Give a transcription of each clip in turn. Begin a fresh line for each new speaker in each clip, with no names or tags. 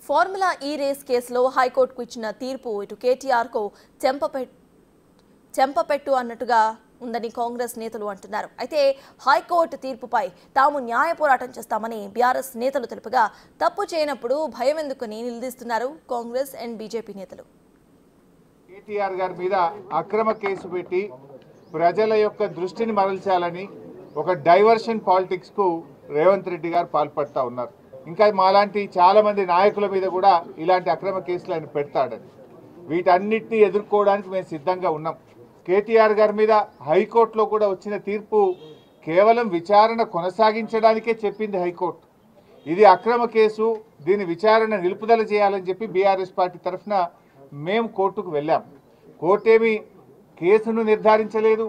Formula ఈ race కేసులో హైకోర్టుకు ఇచ్చిన తీర్పు ఇటు కేటీఆర్కు చెంపపెట్టు అన్నట్టుగా ఉందని కాంగ్రెస్ నేతలు అంటున్నారు. అయితే హైకోర్టు తీర్పుపై తాము న్యాయ పోరాటం చేస్తామని బీఆర్ఎస్ నేతలు తెలుపగా తప్పు చేయనప్పుడు భయం ఎందుకని నిలదీస్తున్నారు కాంగ్రెస్ అండ్ బీజేపీ నేతలు.
కేటీఆర్ గారి మీద అక్రమ కేసు పెట్టి ప్రజల యొక్క దృష్టిని మరల్చాలని ఒక డైవర్షన్ పాలిటిక్స్ కు రేవంత్ రెడ్డి గారు పాల్పడతా ఉన్నారు. ఇంకా మాలాంటి చాలా మంది నాయకుల మీద కూడా ఇలాంటి అక్రమ కేసులు ఆయన పెడతాడని, వీటన్నిటిని ఎదుర్కోవడానికి మేము సిద్ధంగా ఉన్నాం. కేటీఆర్ గారి మీద హైకోర్టులో కూడా వచ్చిన తీర్పు కేవలం విచారణ కొనసాగించడానికే చెప్పింది హైకోర్టు. ఇది అక్రమ కేసు, దీని విచారణ నిలుపుదల చేయాలని చెప్పి బీఆర్ఎస్ పార్టీ తరఫున మేము కోర్టుకు వెళ్ళాం. కోర్టు ఏమి కేసును నిర్ధారించలేదు,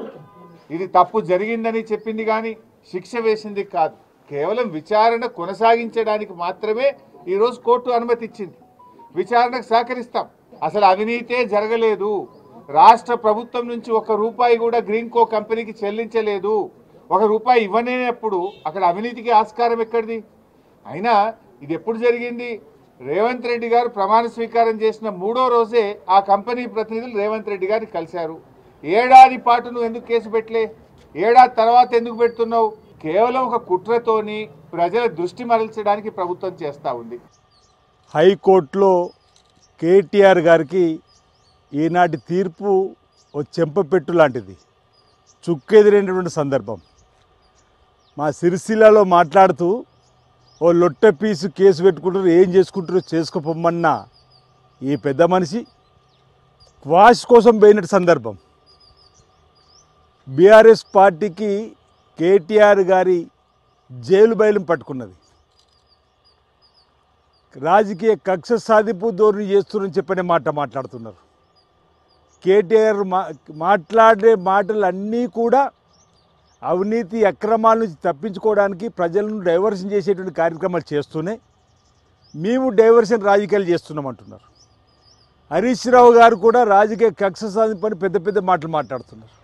ఇది తప్పు జరిగిందని చెప్పింది కానీ శిక్ష వేసింది కాదు. కేవలం విచారణ కొనసాగించడానికి మాత్రమే ఈరోజు కోర్టు అనుమతి ఇచ్చింది. విచారణకు సహకరిస్తాం. అసలు అవినీతే జరగలేదు, రాష్ట్ర ప్రభుత్వం నుంచి ₹1 కూడా గ్రీన్కో కంపెనీకి చెల్లించలేదు. ₹1 ఇవ్వలేనప్పుడు అక్కడ అవినీతికి ఆస్కారం ఎక్కడిది? అయినా ఇది ఎప్పుడు జరిగింది? రేవంత్ రెడ్డి గారు ప్రమాణ స్వీకారం చేసిన 3వ రోజే ఆ కంపెనీ ప్రతినిధులు రేవంత్ రెడ్డి గారిని కలిశారు. ఏడాది పాటు నువ్వు ఎందుకు కేసు పెట్టలే, ఏడాది తర్వాత ఎందుకు పెడుతున్నావు? కేవలం ఒక కుట్రతోని ప్రజల దృష్టి మరల్చడానికి ప్రభుత్వం చేస్తూ ఉంది.
హైకోర్టులో కేటీఆర్ గారికి ఈనాటి తీర్పు ఓ చెంపపెట్టు లాంటిది, చుక్కెదిరినటువంటి సందర్భం. మా సిరిసిల్లలో మాట్లాడుతూ ఓ లొట్టె పీసు కేసు పెట్టుకుంటారు, ఏం చేసుకుంటారో చేసుకోపోమన్న ఈ పెద్ద మనిషి క్వాష్ కోసం పోయినట్టు సందర్భం. బీఆర్ఎస్ పార్టీకి కేటీఆర్ గారి జైలు బయలు పట్టుకున్నది. రాజకీయ కక్ష సాధింపు ధోరణి చేస్తున్నారని చెప్పనే మాట్లాడుతున్నారు. కేటీఆర్ మాట్లాడే మాటలు అన్నీ కూడా అవినీతి అక్రమాల నుంచి తప్పించుకోవడానికి ప్రజలను డైవర్షన్ చేసేటువంటి కార్యక్రమాలు చేస్తూనే మేము డైవర్షన్ రాజకీయాలు చేస్తున్నామంటున్నారు. హరీష్ రావు గారు కూడా రాజకీయ కక్ష సాధింపని పెద్ద పెద్ద మాటలు మాట్లాడుతున్నారు.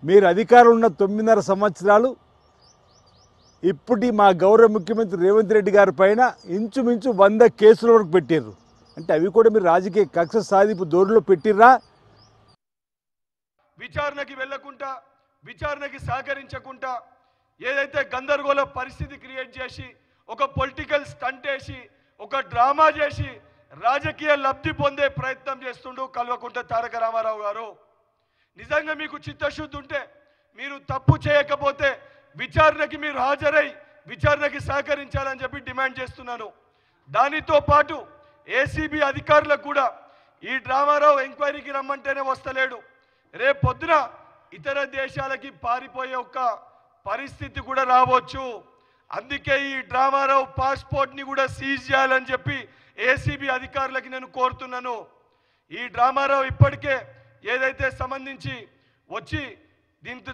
మీరు అధికారం ఉన్న 9.5 సంవత్సరాలు ఇప్పటి మా గౌరవ ముఖ్యమంత్రి రేవంత్ రెడ్డి గారి పైన ఇంచుమించు 100 కేసుల వరకు పెట్టారు. అంటే అవి కూడా మీరు రాజకీయ కక్ష సాధింపు ధోరణిలో పెట్టిర్రా?
విచారణకి వెళ్లకుండా, విచారణకి సహకరించకుండా ఏదైతే గందరగోళ పరిస్థితి క్రియేట్ చేసి ఒక పొలిటికల్ స్టంట్ వేసి ఒక డ్రామా చేసి రాజకీయ లబ్ధి పొందే ప్రయత్నం చేస్తుండు కల్వకుంట్ల తారక రామారావు గారు. నిజంగా మీకు చిత్తశుద్ధి ఉంటే, మీరు తప్పు చేయకపోతే విచారణకి మీరు హాజరై విచారణకి సహకరించాలని చెప్పి డిమాండ్ చేస్తున్నాను. దానితో పాటు ఏసీబీ అధికారులకు కూడా ఈ డ్రామారావు ఎంక్వైరీకి రమ్మంటేనే వస్తలేడు, రేపు పొద్దున ఇతర దేశాలకి పారిపోయే ఒక పరిస్థితి కూడా రావచ్చు. అందుకే ఈ డ్రామారావు పాస్పోర్ట్ని కూడా సీజ్ చేయాలని చెప్పి ఏసీబీ అధికారులకి నేను కోరుతున్నాను. ఈ డ్రామారావు ఇప్పటికే ఏదైతే సంబంధించి వచ్చి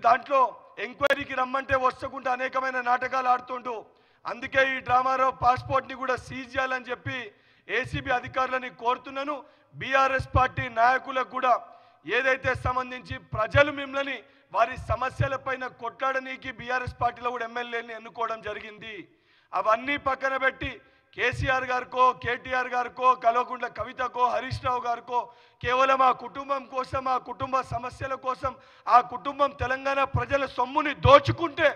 దాంట్లో ఎంక్వైరీకి రమ్మంటే వస్తకుండా అనేకమైన నాటకాలు ఆడుతుండు. అందుకే ఈ డ్రామారావు పాస్పోర్ట్ని కూడా సీజ్ చేయాలని చెప్పి ఏసీబీ అధికారులని కోరుతున్నాను. బీఆర్ఎస్ పార్టీ నాయకులకు కూడా ఏదైతే సంబంధించి ప్రజలు మిమ్మల్ని వారి సమస్యలపైన కొట్లాడనీకి బీఆర్ఎస్ పార్టీలో కూడా ఎమ్మెల్యేని ఎన్నుకోవడం జరిగింది. అవన్నీ పక్కన పెట్టి కేసీఆర్ గారికో, కేటీఆర్ గారికో, కల్వకుంట్ల కవితకో, హరీష్ రావు గారికో కేవలం ఆ కుటుంబం కోసం, ఆ కుటుంబ సమస్యల కోసం, ఆ కుటుంబం తెలంగాణ ప్రజల సొమ్ముని దోచుకుంటే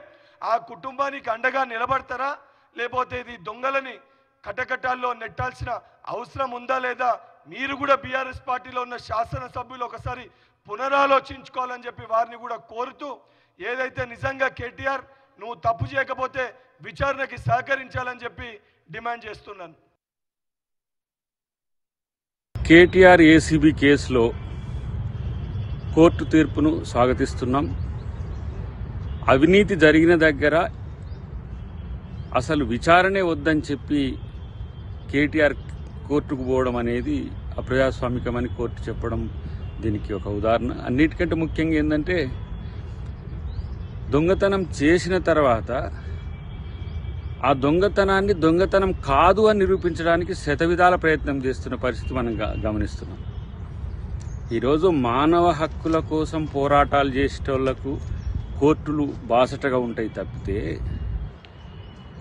ఆ కుటుంబానికి అండగా నిలబడతారా? లేకపోతే ఇది దొంగలని కటకటాల్లో నెట్టాల్సిన అవసరం ఉందా లేదా? మీరు కూడా బీఆర్ఎస్ పార్టీలో ఉన్న శాసనసభ్యులు ఒకసారి పునరాలోచించుకోవాలని చెప్పి వారిని కూడా కోరుతూ, ఏదైతే నిజంగా కేటీఆర్ నువ్వు తప్పు చేయకపోతే విచారణకి సహకరించాలని చెప్పి డిమాండ్ చేస్తున్నాను.
కేటీఆర్ ఏసీబీ కేసులో కోర్టు తీర్పును స్వాగతిస్తున్నాం. అవినీతి జరిగిన దగ్గర అసలు విచారణే వద్దని చెప్పి కేటీఆర్ కోర్టుకు పోవడం అనేది అప్రజాస్వామికమని కోర్టు చెప్పడం దీనికి ఒక ఉదాహరణ. అన్నిటికంటే ముఖ్యంగా ఏంటంటే, దొంగతనం చేసిన తర్వాత ఆ దొంగతనాన్ని దొంగతనం కాదు అని నిరూపించడానికి శతవిధాల ప్రయత్నం చేస్తున్న పరిస్థితి మనం గమనిస్తున్నాం. ఈరోజు మానవ హక్కుల కోసం పోరాటాలు చేసేటోళ్లకు కోర్టులు బాసటగా ఉంటాయి తప్పితే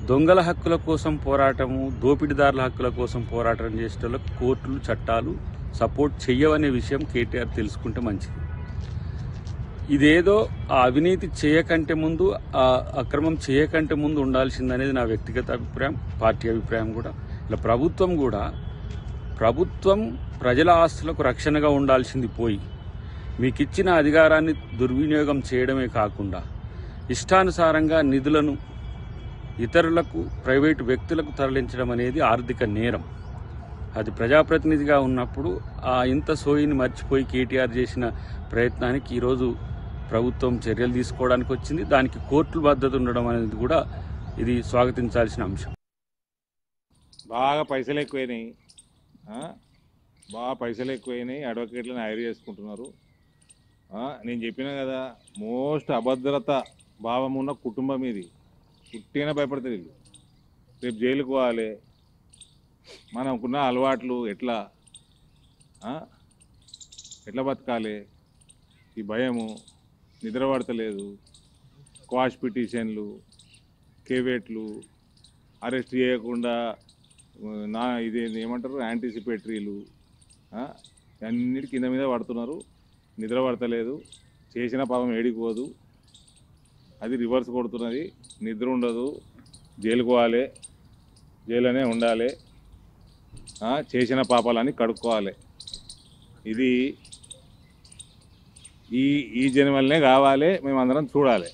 దొంగల హక్కుల కోసం పోరాటము, దోపిడీదారుల హక్కుల కోసం పోరాటం చేసేటోళ్ళకు కోర్టులు, చట్టాలు సపోర్ట్ చెయ్యవనే విషయం కేటీఆర్ తెలుసుకుంటే మంచిది. ఇదేదో ఆ అవినీతి చేయకంటే ముందు, ఆ అక్రమం చేయకంటే ముందు ఉండాల్సిందనేది నా వ్యక్తిగత అభిప్రాయం, పార్టీ అభిప్రాయం కూడా. ఇలా ప్రభుత్వం ప్రజల ఆస్తులకు రక్షణగా ఉండాల్సింది పోయి మీకు ఇచ్చిన అధికారాన్ని దుర్వినియోగం చేయడమే కాకుండా ఇష్టానుసారంగా నిధులను ఇతరులకు, ప్రైవేటు వ్యక్తులకు తరలించడం అనేది ఆర్థిక నేరం. అది ప్రజాప్రతినిధిగా ఉన్నప్పుడు ఇంత సోయిని మర్చిపోయి కేటీఆర్ చేసిన ప్రయత్నానికి ఈరోజు ప్రభుత్వం చర్యలు తీసుకోవడానికి వచ్చింది. దానికి కోర్టుల మద్దతు ఉండడం అనేది కూడా ఇది స్వాగతించాల్సిన అంశం.
బాగా పైసలు ఎక్కువైనాయి, అడ్వకేట్లను హైర్ చేసుకుంటున్నారు. నేను చెప్పినా కదా, మోస్ట్ అభద్రత భావం ఉన్న కుటుంబం ఇది. పుట్టిన భయపడతారు వీళ్ళు. రేపు జైలుకు పోవాలి. మనకున్న అలవాట్లు ఎట్లా బతకాలి, ఈ భయము, నిద్ర పడతలేదు, క్వాష్ పిటిషన్లు, కేవేట్లు, అరెస్ట్ చేయకుండా ఇది ఏమంటారు యాంటిసిపేటరీలు, అన్నిటి కింద మీద పడుతున్నారు. నిద్ర పడతలేదు, చేసిన పాపం ఏడిపోదు, అది రివర్స్ కొడుతున్నది. నిద్ర ఉండదు, జైలుకు పోవాలి, జైలునే ఉండాలి, చేసిన పాపాలని కడుక్కోవాలి. ఇది ఈ జన్మలనే కావాలి, మేమందరం చూడాలి.